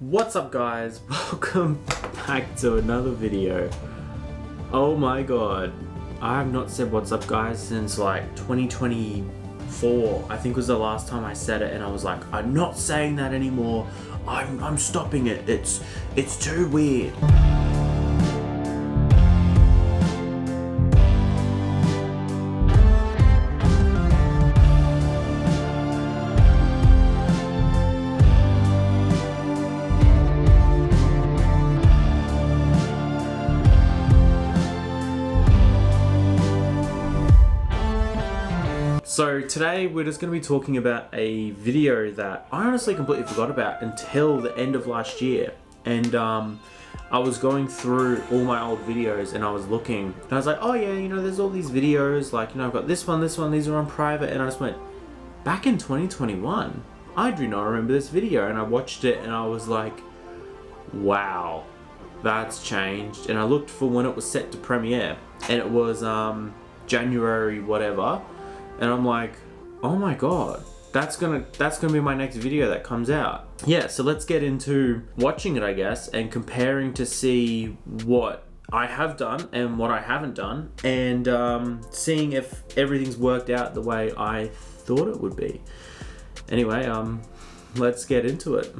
What's up guys, welcome back to another video. Oh my god, I have not said what's up guys since like 2024 I think was the last time I said it, and I was like, I'm not saying that anymore, I'm stopping it, it's too weird. So today we're just going to be talking about a video that I honestly completely forgot about until the end of last year. And I was going through all my old videos and I was looking and I was like, oh yeah, you know, there's all these videos, like, you know, I've got this one, these are on private. And I just went, back in 2021, I do not remember this video. And I watched it and I was like, wow, that's changed. And I looked for when it was set to premiere and it was January whatever. And I'm like, oh my god, that's gonna be my next video that comes out. Yeah, so let's get into watching it, I guess, and comparing to see what I have done and what I haven't done, and seeing if everything's worked out the way I thought it would be. Anyway, let's get into it.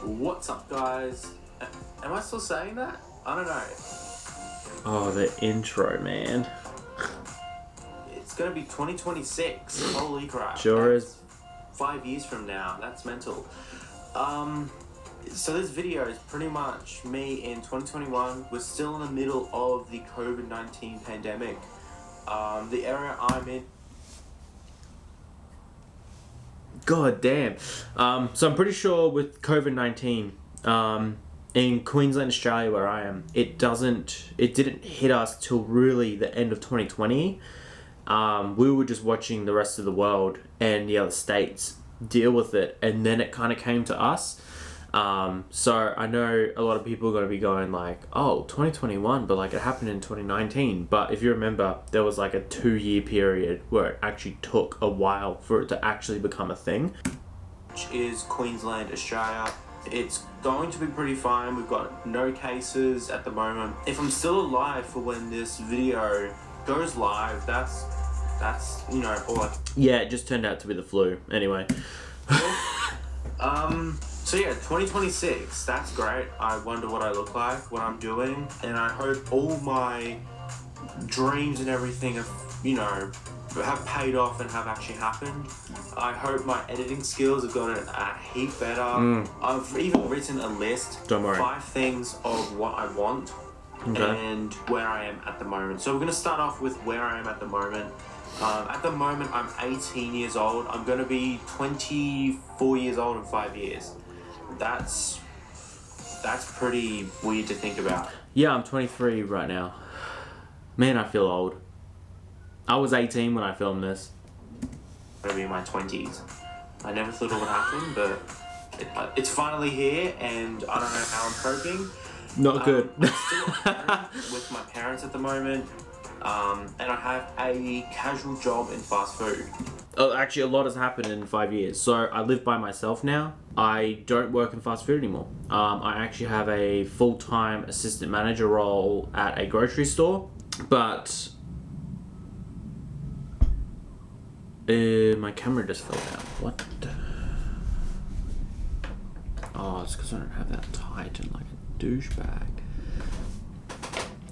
What's up, guys? Am I still saying that? I don't know. Oh, the intro, man. It's gonna be 2026. Holy crap. Sure is. 5 years from now. That's mental. So this video is pretty much me in 2021. We're still in the middle of the COVID-19 pandemic. The area I'm in. God damn. So I'm pretty sure with COVID-19, in Queensland, Australia, where I am, it didn't hit us till really the end of 2020. We were just watching the rest of the world and the other states deal with it, and then it kind of came to us. So I know a lot of people are going to be going like, oh, 2021, but like it happened in 2019. But if you remember, there was like a 2-year period where it actually took a while for it to actually become a thing. Which is Queensland, Australia. It's going to be pretty fine. We've got no cases at the moment. If I'm still alive for when this video goes live, that's you know, all like, yeah, it just turned out to be the flu anyway. So yeah, 2026, that's great. I wonder what I look like, what I'm doing, and I hope all my dreams and everything have, you know, have paid off and have actually happened. I hope my editing skills have gotten a heap better. I've even written a list. Don't worry. 5 things of what I want. Okay. And where I am at the moment. So we're going to start off with where I am at the moment. At the moment, I'm 18 years old. I'm going to be 24 years old in 5 years. That's pretty weird to think about. Yeah, I'm 23 right now. Man, I feel old. I was 18 when I filmed this. I'm going to be in my 20s. I never thought it would happen, but it's finally here, and I don't know how I'm coping. Not good. I'm still at home with my parents at the moment, and I have a casual job in fast food. Actually, a lot has happened in 5 years. So I live by myself now. I don't work in fast food anymore. I actually have a full-time assistant manager role at a grocery store, but my camera just fell down. What? Oh, it's because I don't have that tight and like douchebag.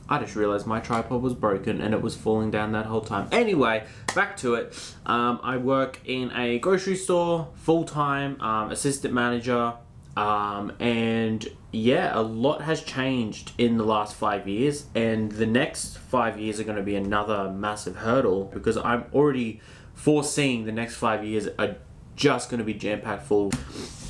I just realized my tripod was broken and it was falling down that whole time. Anyway, back to it. I work in a grocery store, full-time, assistant manager, and yeah, a lot has changed in the last 5 years, and the next 5 years are going to be another massive hurdle because I'm already foreseeing the next 5 years are just going to be jam-packed full.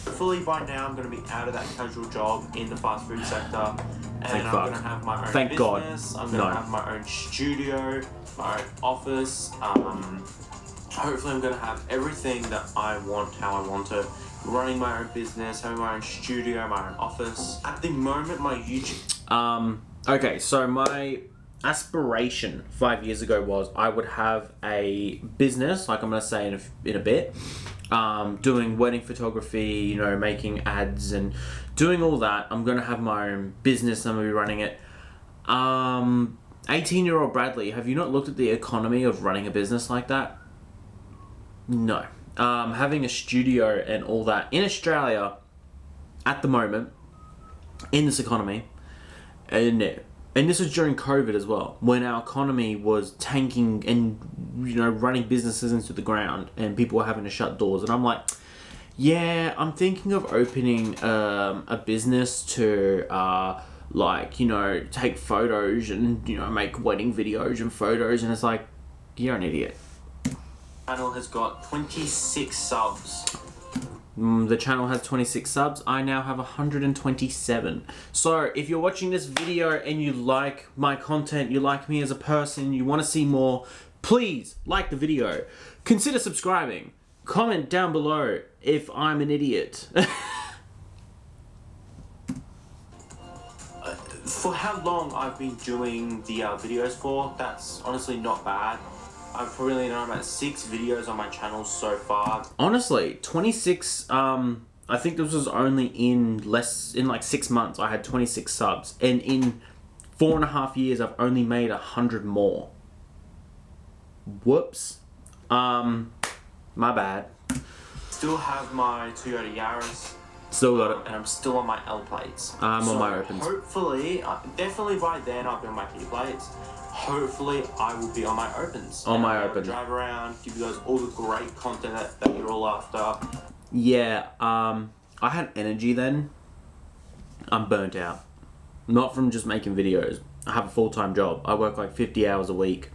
Hopefully by now I'm going to be out of that casual job in the fast food sector, and I'm going to have my own business. I'm going to have my own studio, my own office. Hopefully I'm going to have everything that I want, how I want it. Running my own business, having my own studio, my own office. At the moment, my YouTube... Okay, so my aspiration 5 years ago was I would have a business, like I'm going to say in a bit. doing wedding photography, you know, making ads and doing all that. I'm going to have my own business. I'm going to be running it. 18-year-old Bradley, have you not looked at the economy of running a business like that? No. Having a studio and all that in Australia at the moment, in this economy, and this was during COVID as well, when our economy was tanking and, you know, running businesses into the ground and people were having to shut doors. And I'm like, yeah, I'm thinking of opening a business to, like, you know, take photos and, you know, make wedding videos and photos. And it's like, you're an idiot. The channel has got 26 subs. The channel has 26 subs. I now have 127. So if you're watching this video and you like my content, you like me as a person, you want to see more, please like the video. Consider subscribing. Comment down below if I'm an idiot. For how long I've been doing the videos for, that's honestly not bad. I've probably done about 6 videos on my channel so far. Honestly, 26, I think this was only in like 6 months, I had 26 subs. And in 4.5 years, I've only made 100 more. Whoops. My bad. Still have my Toyota Yaris. Still got it. And I'm still on my L plates. I'm on my opens. Hopefully, definitely by then I'll be on my P plates. Hopefully I will be on my opens. On my opens. Drive around, give you guys all the great content that you're all after. Yeah, I had energy then. I'm burnt out. Not from just making videos. I have a full-time job. I work like 50 hours a week.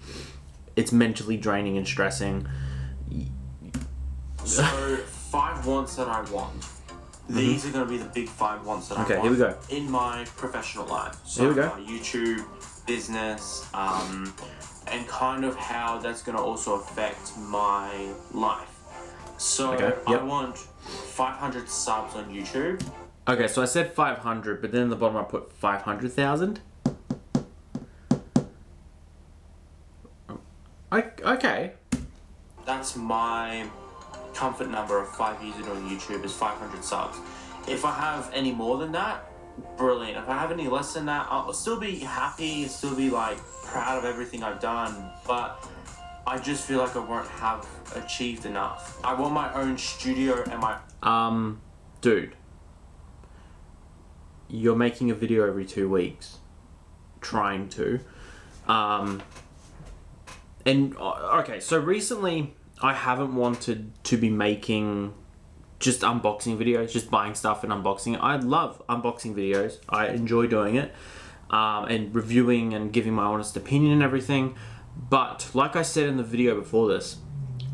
It's mentally draining and stressing. So, 5 wants that I want. These are going to be the big 5 wants that I want. Okay, here we go. In my professional life. So here we go. My YouTube, business, and kind of how that's going to also affect my life. So I want 500 subs on YouTube. Okay, so I said 500, but then in the bottom I put 500,000. Okay. That's my comfort number of 5 years of doing YouTube is 500 subs. If I have any more than that, brilliant. If I have any less than that, I'll still be happy, still be like proud of everything I've done, but I just feel like I won't have achieved enough. I want my own studio and my... Dude. You're making a video every 2 weeks. Trying to. Okay, so recently I haven't wanted to be making just unboxing videos, just buying stuff and unboxing it. I love unboxing videos. I enjoy doing it, and reviewing and giving my honest opinion and everything. But like I said in the video before this,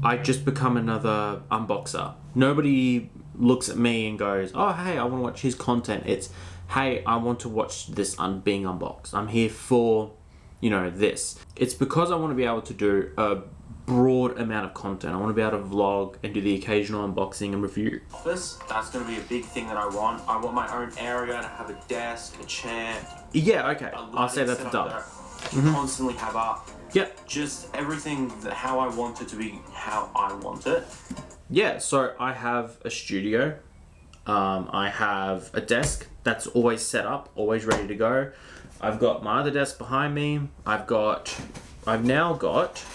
I just become another unboxer. Nobody looks at me and goes, oh, hey, I want to watch his content. It's, hey, I want to watch this being unboxed. I'm here for, you know, this. It's because I want to be able to do a broad amount of content. I want to be able to vlog and do the occasional unboxing and review. Office, that's going to be a big thing that I want. I want my own area to have a desk, a chair. Yeah, okay. I'll say that's a dub. Constantly have up. Yep. Just everything how I want it to be, how I want it. Yeah, so I have a studio. I have a desk that's always set up, always ready to go. I've got my other desk behind me. I've now got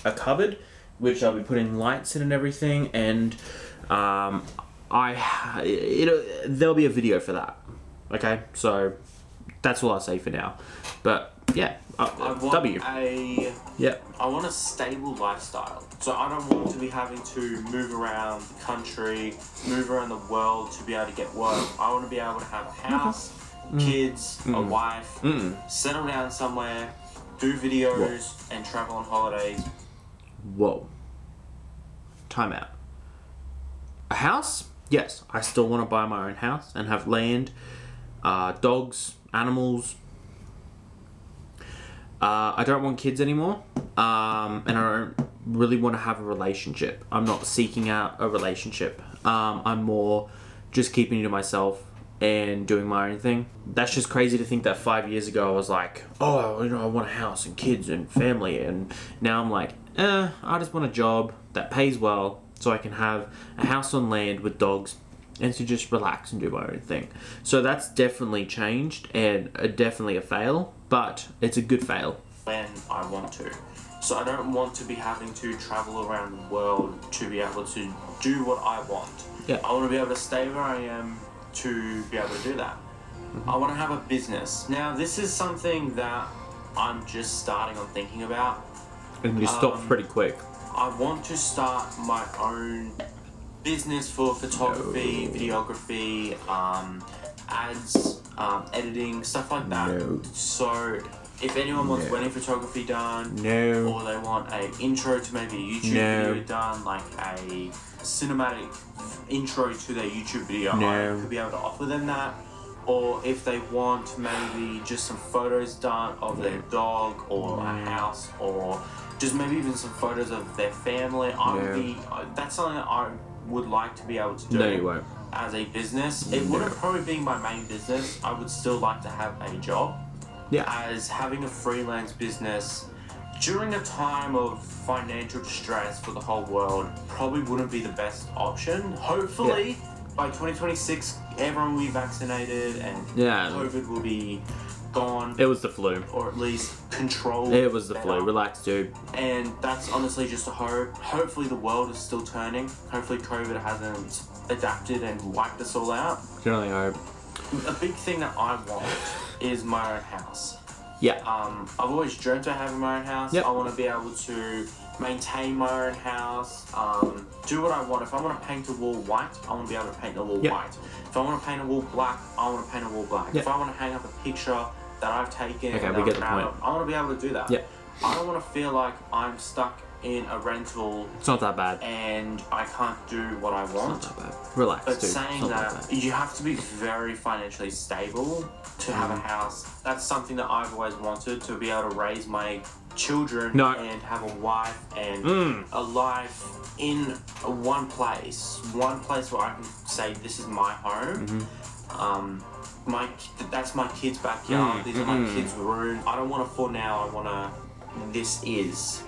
a cupboard, which I'll be putting lights in and everything, and there'll be a video for that. Okay, so that's all I'll say for now. But yeah, I want a stable lifestyle. So I don't want to be having to move around the country, move around the world to be able to get work. I want to be able to have a house, kids, a wife, settle down somewhere, do videos, and travel on holidays. Whoa. Time out. A house? Yes, I still want to buy my own house and have land, dogs, animals. I don't want kids anymore, and I don't really want to have a relationship. I'm not seeking out a relationship. I'm more just keeping it to myself and doing my own thing. That's just crazy to think that 5 years ago I was like, oh, you know, I want a house and kids and family, and now I'm like, I just want a job that pays well, so I can have a house on land with dogs and to just relax and do my own thing. So that's definitely changed, and definitely a fail, but it's a good fail. When I want to. So I don't want to be having to travel around the world to be able to do what I want. Yeah. I want to be able to stay where I am to be able to do that. I want to have a business. Now, this is something that I'm just starting on thinking about. And you stopped pretty quick. I want to start my own business for photography, videography, ads, editing, stuff like that. No. So if anyone wants wedding photography done, or they want an intro to maybe a YouTube video done, like a cinematic intro to their YouTube video, I could be able to offer them that. Or if they want maybe just some photos done of their dog or a house, or just maybe even some photos of their family, that's something that I would like to be able to do. No, you won't. As a business. It wouldn't probably be my main business. I would still like to have a job. Yeah. As having a freelance business during a time of financial distress for the whole world probably wouldn't be the best option. Hopefully, by 2026, everyone will be vaccinated and COVID will be gone. It was the flu. Or at least controlled. It was the better. flu. Relax, dude. And that's honestly just a hope. Hopefully the world is still turning. Hopefully COVID hasn't adapted and wiped us all out. Generally hope. A big thing that I want is my own house. Yeah. I've always dreamt of having my own house. Yep. I want to be able to maintain my own house, do what I want. If I want to paint a wall white, I want to be able to paint the wall white. If I want to paint a wall black, I want to paint a wall black. If I want to hang up a picture that I've taken, we get the point. I want to be able to do that. Yeah. I don't want to feel like I'm stuck in a rental. It's not that bad. And I can't do what I want. It's not that bad. Relax, But dude. saying that, you have to be very financially stable to have a house. That's something that I've always wanted, to be able to raise my children and have a wife and a life in one place where I can say this is my home. That's my kids' backyard. These are my kids' room. I don't want to for now. I want to. This is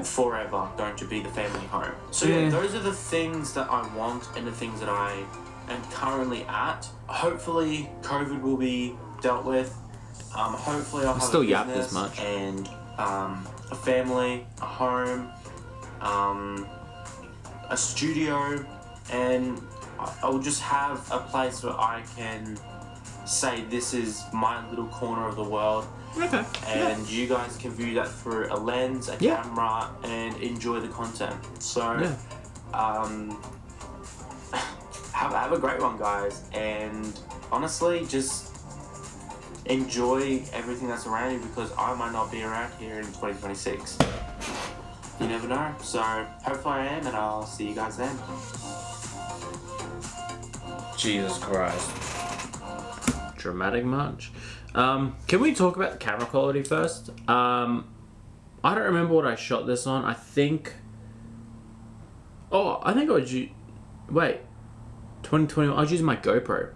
forever going to be the family home. So those are the things that I want and the things that I am currently at. Hopefully, COVID will be dealt with. Hopefully, I'll have still a yap business this much. and a family, a home, a studio, and I'll just have a place where I can say this is my little corner of the world. And you guys can view that through a lens, a camera, and enjoy the content. So, have a great one, guys. And honestly, just enjoy everything that's around you, because I might not be around here in 2026. You never know. So, hopefully I am, and I'll see you guys then. Jesus Christ. Dramatic much. Can we talk about the camera quality first? I don't remember what I shot this on. I think I was 2020. I was using my GoPro.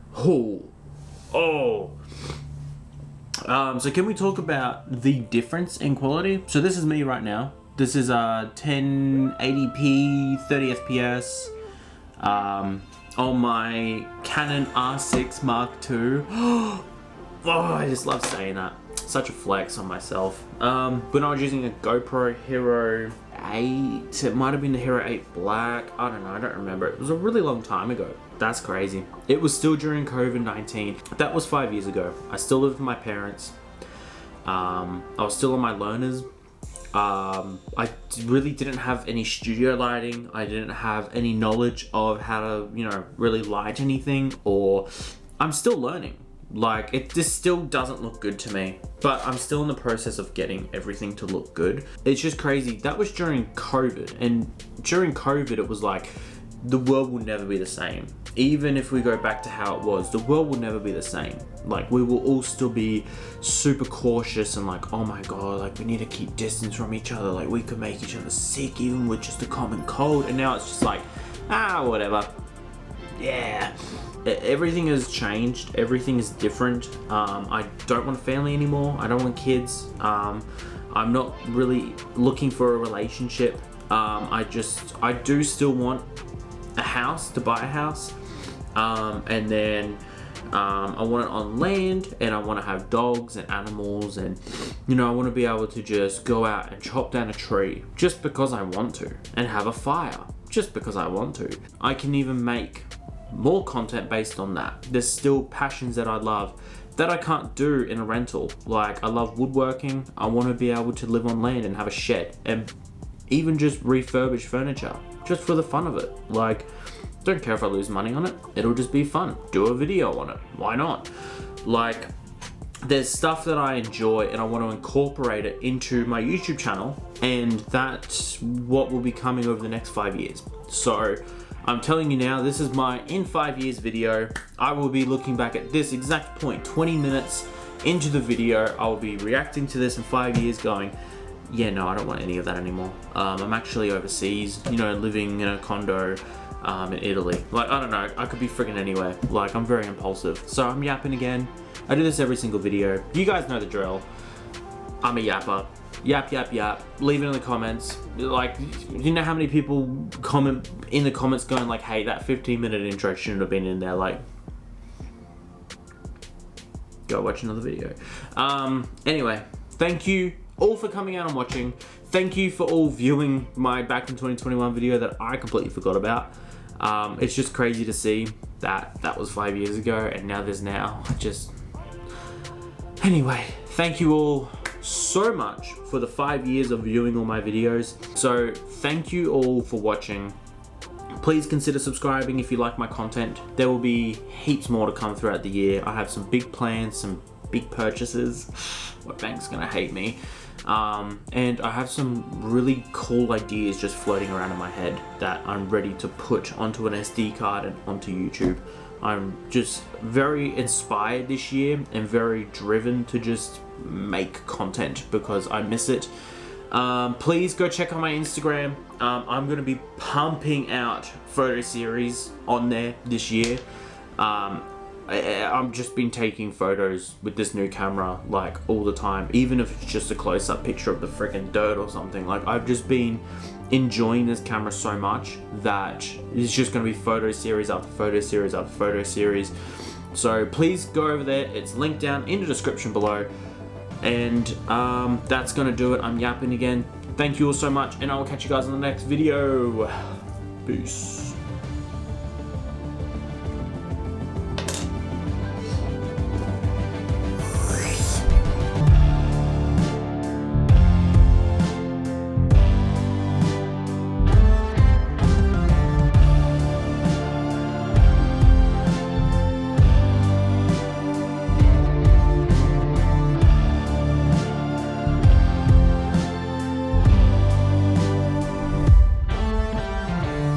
So can we talk about the difference in quality? So this is me right now. This is 1080p 30 fps on my Canon R6 Mark II. I just love saying that. Such a flex on myself. When I was using a GoPro Hero 8, it might have been the Hero 8 Black. I don't know, I don't remember. It was a really long time ago. That's crazy. It was still during COVID-19. That was 5 years ago. I still lived with my parents. I was still on my learners. I really didn't have any studio lighting. I didn't have any knowledge of how to, really light anything, or I'm still learning. Like, this still doesn't look good to me, but I'm still in the process of getting everything to look good. It's just crazy. That was during COVID, and during COVID, it was like, the world will never be the same. Even if we go back to how it was, the world will never be the same. Like, we will all still be super cautious and like, oh my God, like, we need to keep distance from each other. Like, we could make each other sick even with just a common cold. And now it's just like, whatever. Yeah. Everything has changed. Everything is different. I don't want a family anymore. I don't want kids. I'm not really looking for a relationship. I do still want a house, to buy a house, and then I want it on land, and I want to have dogs and animals, and you know, I want to be able to just go out and chop down a tree just because I want to, and have a fire just because I want to. I can even make more content based on that. There's still passions that I love that I can't do in a rental. Like, I love woodworking. I want to be able to live on land and have a shed and even just refurbish furniture just for the fun of it. Like, don't care if I lose money on it. It'll just be fun. Do a video on it. Why not? Like, there's stuff that I enjoy and I want to incorporate it into my YouTube channel, and that's what will be coming over the next 5 years. So I'm telling you now, this is my in 5 years video. I will be looking back at this exact point, 20 minutes into the video. I will be reacting to this in 5 years going, yeah, no, I don't want any of that anymore. I'm actually overseas, you know, living in a condo in Italy. Like, I don't know, I could be friggin' anywhere. Like, I'm very impulsive. So I'm yapping again. I do this every single video. You guys know the drill. I'm a yapper. Yap, yap, yap. Leave it in the comments. Like, you know how many people comment in the comments going like, hey, that 15-minute intro shouldn't have been in there. Like, go watch another video. Anyway, thank you all for coming out and watching. Thank you for all viewing my back in 2021 video that I completely forgot about. It's just crazy to see that that was 5 years ago and now there's now. Anyway, thank you all so much for the 5 years of viewing all my videos. So thank you all for watching. Please consider subscribing if you like my content. There will be heaps more to come throughout the year. I have some big plans, some big purchases. My bank's gonna hate me. And I have some really cool ideas just floating around in my head that I'm ready to put onto an SD card and onto YouTube. I'm just very inspired this year and very driven to just make content because I miss it. Please go check out my Instagram. I'm going to be pumping out photo series on there this year. I've just been taking photos with this new camera like all the time, even if it's just a close-up picture of the freaking dirt or something. Like, I've just been enjoying this camera so much that it's just going to be photo series after photo series after photo series. So please go over there. It's linked down in the description below. And that's going to do it. I'm yapping again. Thank you all so much, and I will catch you guys in the next video. Peace.